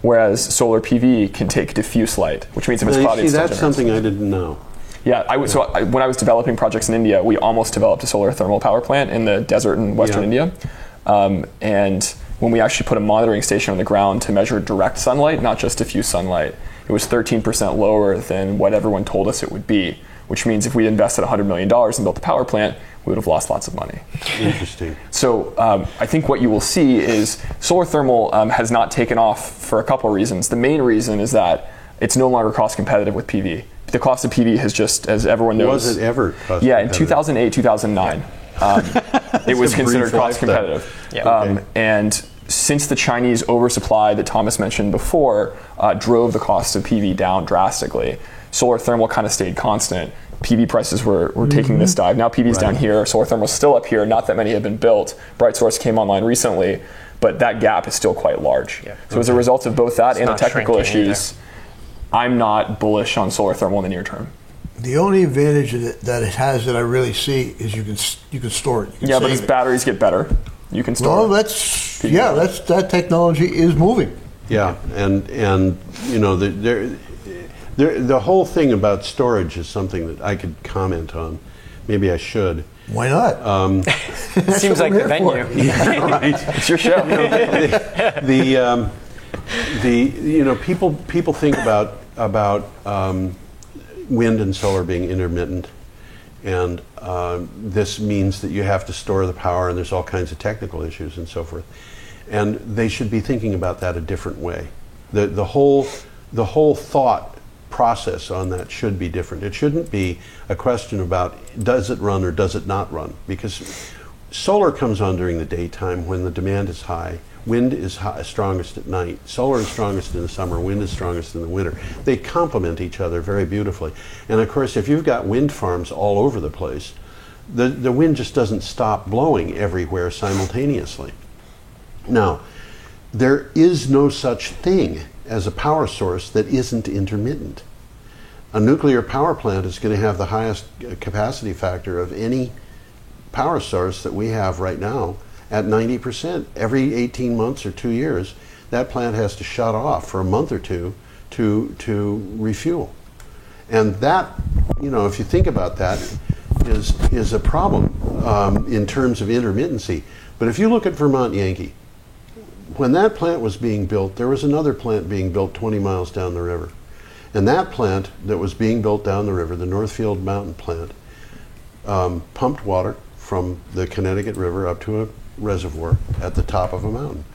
whereas solar PV can take diffuse light, which means if it's cloudy, it still That's generates something I didn't know. Yeah, when I was developing projects in India, we almost developed a solar thermal power plant in the desert in western India. And when we actually put a monitoring station on the ground to measure direct sunlight, not just diffuse sunlight, it was 13% lower than what everyone told us it would be, which means if we invested $100 million and built a power plant, we would have lost lots of money. Interesting. So I think what you will see is solar thermal has not taken off for a couple of reasons. The main reason is that it's no longer cost competitive with PV. The cost of PV has just, as everyone knows... Was it ever cost Yeah, in competitive? 2008, 2009, it was a considered brief cost lifetime. competitive. Yeah. Okay. And since the Chinese oversupply that Thomas mentioned before drove the cost of PV down drastically, solar thermal kind of stayed constant. PV prices were taking this dive. Now PV's down here, solar thermal's still up here. Not that many have been built. BrightSource came online recently, but that gap is still quite large. Yeah. So as a result of both that and the not technical shrinking issues, I'm not bullish on solar thermal in the near term. The only advantage that it has that I really see is you can store it. You can Yeah, but save as it. batteries get better, you can store Well, it. that technology is moving. Yeah, and the whole thing about storage is something that I could comment on. Maybe I should. Why not? Seems like the venue. Right. It's your show. People think about wind and solar being intermittent, and this means that you have to store the power, and there's all kinds of technical issues and so forth. And they should be thinking about that a different way. The whole thought process on that should be different. It shouldn't be a question about does it run or does it not run, because solar comes on during the daytime when the demand is high. Wind is strongest at night. Solar is strongest in the summer. Wind is strongest in the winter. They complement each other very beautifully. And of course, if you've got wind farms all over the place, the wind just doesn't stop blowing everywhere simultaneously. Now, there is no such thing as a power source that isn't intermittent. A nuclear power plant is going to have the highest capacity factor of any power source that we have right now at 90%. Every 18 months or 2 years, that plant has to shut off for a month or two to refuel. And that, if you think about that, is a problem in terms of intermittency. But if you look at Vermont Yankee, when that plant was being built, there was another plant being built 20 miles down the river. And that plant that was being built down the river, the Northfield Mountain plant, pumped water from the Connecticut River up to a reservoir at the top of a mountain.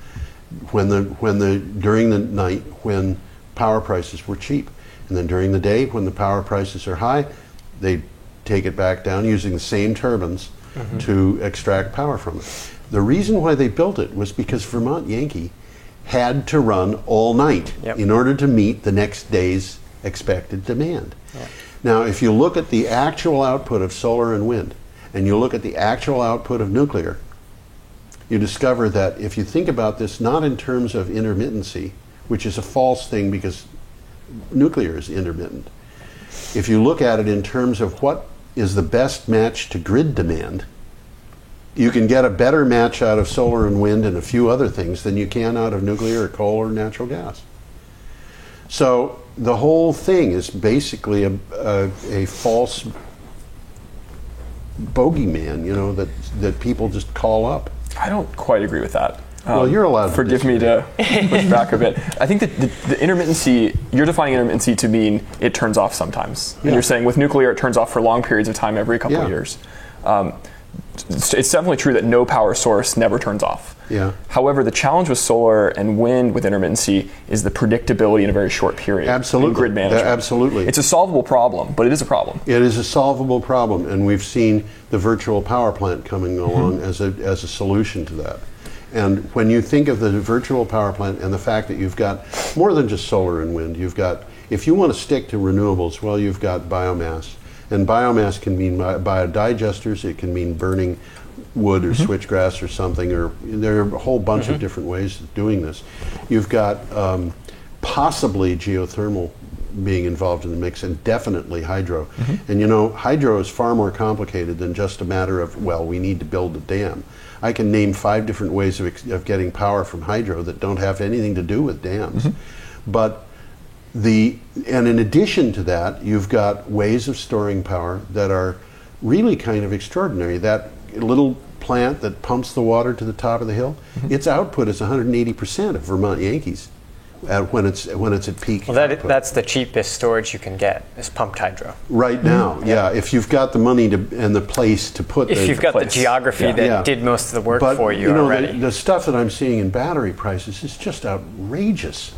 during the night when power prices were cheap, and then during the day when the power prices are high, they take it back down using the same turbines to extract power from it. The reason why they built it was because Vermont Yankee had to run all night in order to meet the next day's expected demand. Yeah. Now, if you look at the actual output of solar and wind, and you look at the actual output of nuclear, you discover that if you think about this not in terms of intermittency, which is a false thing because nuclear is intermittent, if you look at it in terms of what is the best match to grid demand, you can get a better match out of solar and wind and a few other things than you can out of nuclear or coal or natural gas. So the whole thing is basically a false bogeyman, that people just call up. I don't quite agree with that. Well, you're allowed to forgive me to push back a bit. I think that the intermittency, you're defining intermittency to mean it turns off sometimes. And you're saying with nuclear it turns off for long periods of time every couple of years. It's definitely true that no power source never turns off. Yeah. However, the challenge with solar and wind with intermittency is the predictability in a very short period. Absolutely. In grid management. Absolutely. It's a solvable problem, but it is a problem. It is a solvable problem, and we've seen the virtual power plant coming along as a solution to that. And when you think of the virtual power plant and the fact that you've got more than just solar and wind, you've got, if you want to stick to renewables, well, you've got biomass. And biomass can mean biodigesters, it can mean burning wood or switchgrass or something, or there are a whole bunch of different ways of doing this. You've got possibly geothermal being involved in the mix, and definitely hydro. And hydro is far more complicated than just a matter of, well, we need to build a dam. I can name 5 different ways of getting power from hydro that don't have anything to do with dams. And in addition to that, you've got ways of storing power that are really kind of extraordinary. That little plant that pumps the water to the top of the hill, its output is 180% of Vermont Yankees when it's at peak. Well, that's the cheapest storage you can get is pumped hydro. Right now, if you've got the money and the place to put if you've got the geography that did most of the work for you already. The stuff that I'm seeing in battery prices is just outrageous.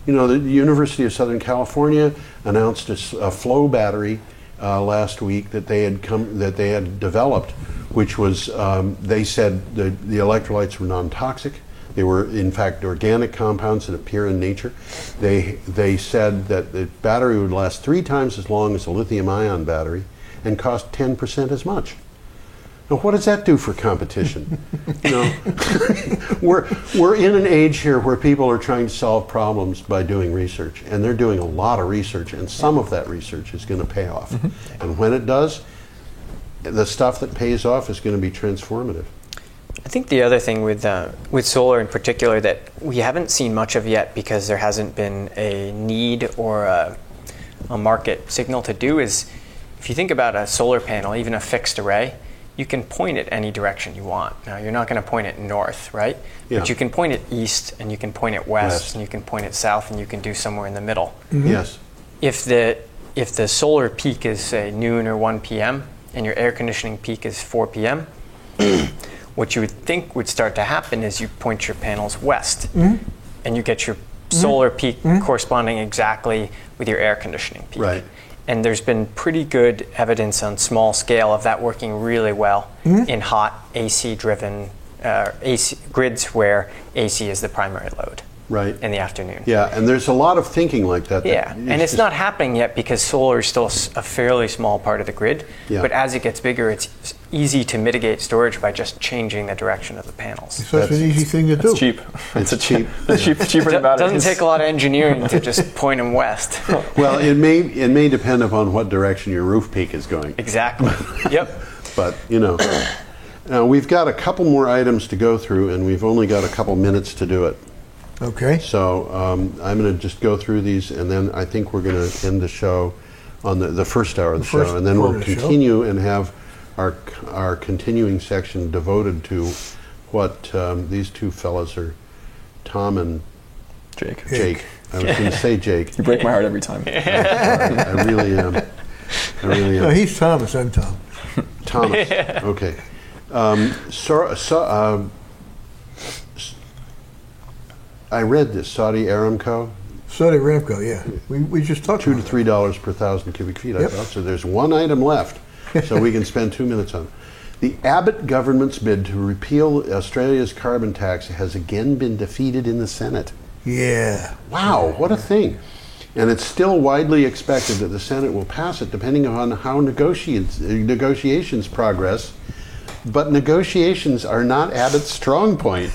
The University of Southern California announced a flow battery last week that they had developed, which was they said the electrolytes were non-toxic. They were in fact organic compounds that appear in nature. They said that the battery would last 3 times as long as a lithium-ion battery and cost 10% as much. Now, what does that do for competition? We're in an age here where people are trying to solve problems by doing research, and they're doing a lot of research, and some of that research is going to pay off. And when it does, the stuff that pays off is going to be transformative. I think the other thing with solar in particular that we haven't seen much of yet because there hasn't been a need or a market signal to do is, if you think about a solar panel, even a fixed array, you can point it any direction you want. Now, you're not going to point it north, right? Yeah. But you can point it east, and you can point it west, and you can point it south, and you can do somewhere in the middle. Yes. If the solar peak is, say, noon or 1 p.m., and your air conditioning peak is 4 p.m., what you would think would start to happen is you point your panels west, and you get your solar peak corresponding exactly with your air conditioning peak. Right. And there's been pretty good evidence on small scale of that working really well in hot AC-driven grids where AC is the primary load in the afternoon. Yeah, and there's a lot of thinking like that. And it's not happening yet because solar is still a fairly small part of the grid. Yeah. But as it gets bigger, it's easy to mitigate storage by just changing the direction of the panels. It's such an easy thing to do. It's cheap. It's cheaper than batteries. It doesn't take a lot of engineering to just point them west. Well, it may depend upon what direction your roof peak is going. Exactly. Yep. But, now we've got a couple more items to go through, and we've only got a couple minutes to do it. Okay. So I'm going to just go through these, and then I think we're going to end the show on the first hour of the show, and then we'll continue and have our continuing section devoted to what these two fellas are, Tom and Jake. I was going to say Jake. You break my heart every time. I really am. No, he's Thomas. I'm Tom. Thomas. Okay. I read this, Saudi Aramco, Saudi Aramco, yeah. We just talked $2 about to $3 per thousand cubic feet, I Yep. thought. So there's one item left, so we can spend 2 minutes on it. The Abbott government's bid to repeal Australia's carbon tax has again been defeated in the Senate. that. Yeah. Wow, what a thing. And it's still widely expected that the Senate will pass it depending on how negotiations progress. But negotiations are not Abbott's strong point.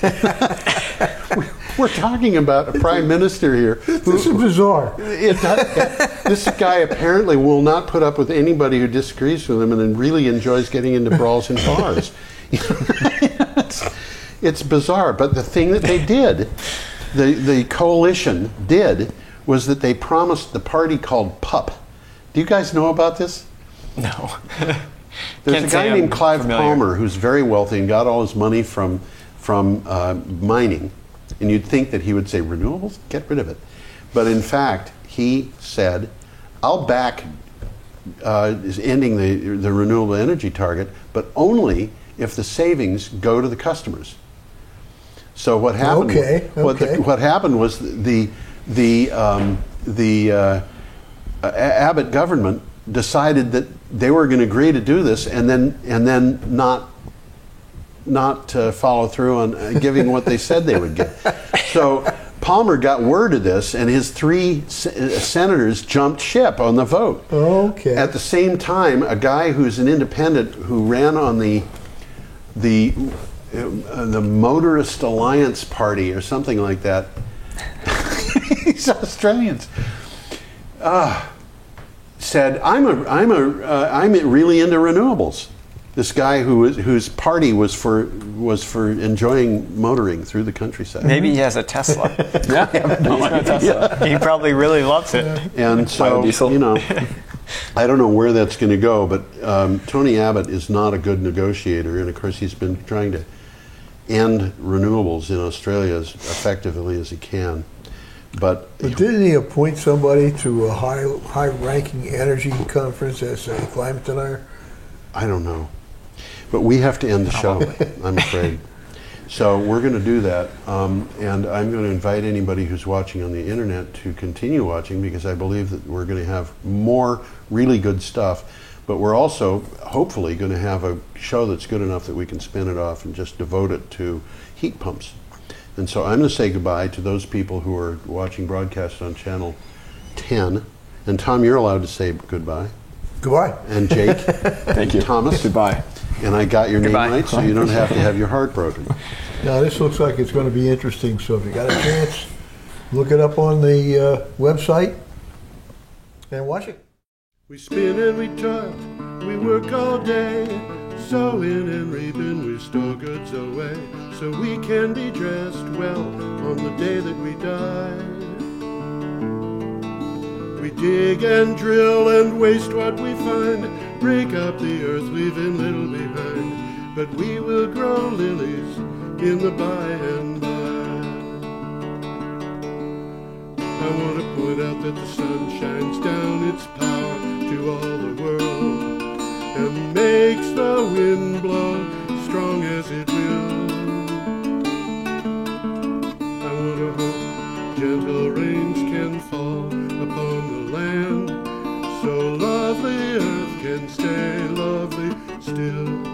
We're talking about a prime minister here. This is bizarre. This guy apparently will not put up with anybody who disagrees with him and really enjoys getting into brawls in bars. It's bizarre. But the thing that they did, the coalition did, was that they promised the party called PUP. Do you guys know about this? No. There's Can't a say guy I'm named Clive familiar. Palmer who's very wealthy and got all his money from mining. And you'd think that he would say, renewables, get rid of it. But in fact, he said, I'll back ending the renewable energy target, but only if the savings go to the customers. So what happened? What happened was the Abbott government decided that they were going to agree to do this, and then not follow through on giving what they said they would give. So Palmer got word of this, and his 3 senators jumped ship on the vote. Okay. At the same time, a guy who's an independent who ran on the Motorist Alliance Party or something like that. He's Australians. Said, I'm really into renewables. This guy whose party was for enjoying motoring through the countryside. Maybe he has a Tesla. Yeah. He probably really loves it. And so, Biodiesel. I don't know where that's going to go, but Tony Abbott is not a good negotiator, and of course he's been trying to end renewables in Australia as effectively as he can. But didn't he appoint somebody to a high-ranking energy conference as a climate denier? I don't know. But we have to end the show, I'm afraid. So we're going to do that, and I'm going to invite anybody who's watching on the internet to continue watching, because I believe that we're going to have more really good stuff, but we're also hopefully going to have a show that's good enough that we can spin it off and just devote it to heat pumps. And so I'm going to say goodbye to those people who are watching broadcast on Channel 10. And Tom, you're allowed to say goodbye. Goodbye. And Jake. Thank you. Thomas. Goodbye. And I got your Goodbye. name right, so you don't have to have your heart broken. Now, this looks like it's going to be interesting, so if you got a chance, look it up on the website and watch it. We spin and we toil, we work all day, sowing and reaping, we store goods away, so we can be dressed well on the day that we die. We dig and drill and waste what we find, break up the earth, leaving little behind, but we will grow lilies in the by and by. I want to point out that the sun shines down its power to all the world and makes the wind blow strong as it will. I want to hope gentle rains can fall upon the land, so lovely earth can stay lovely still.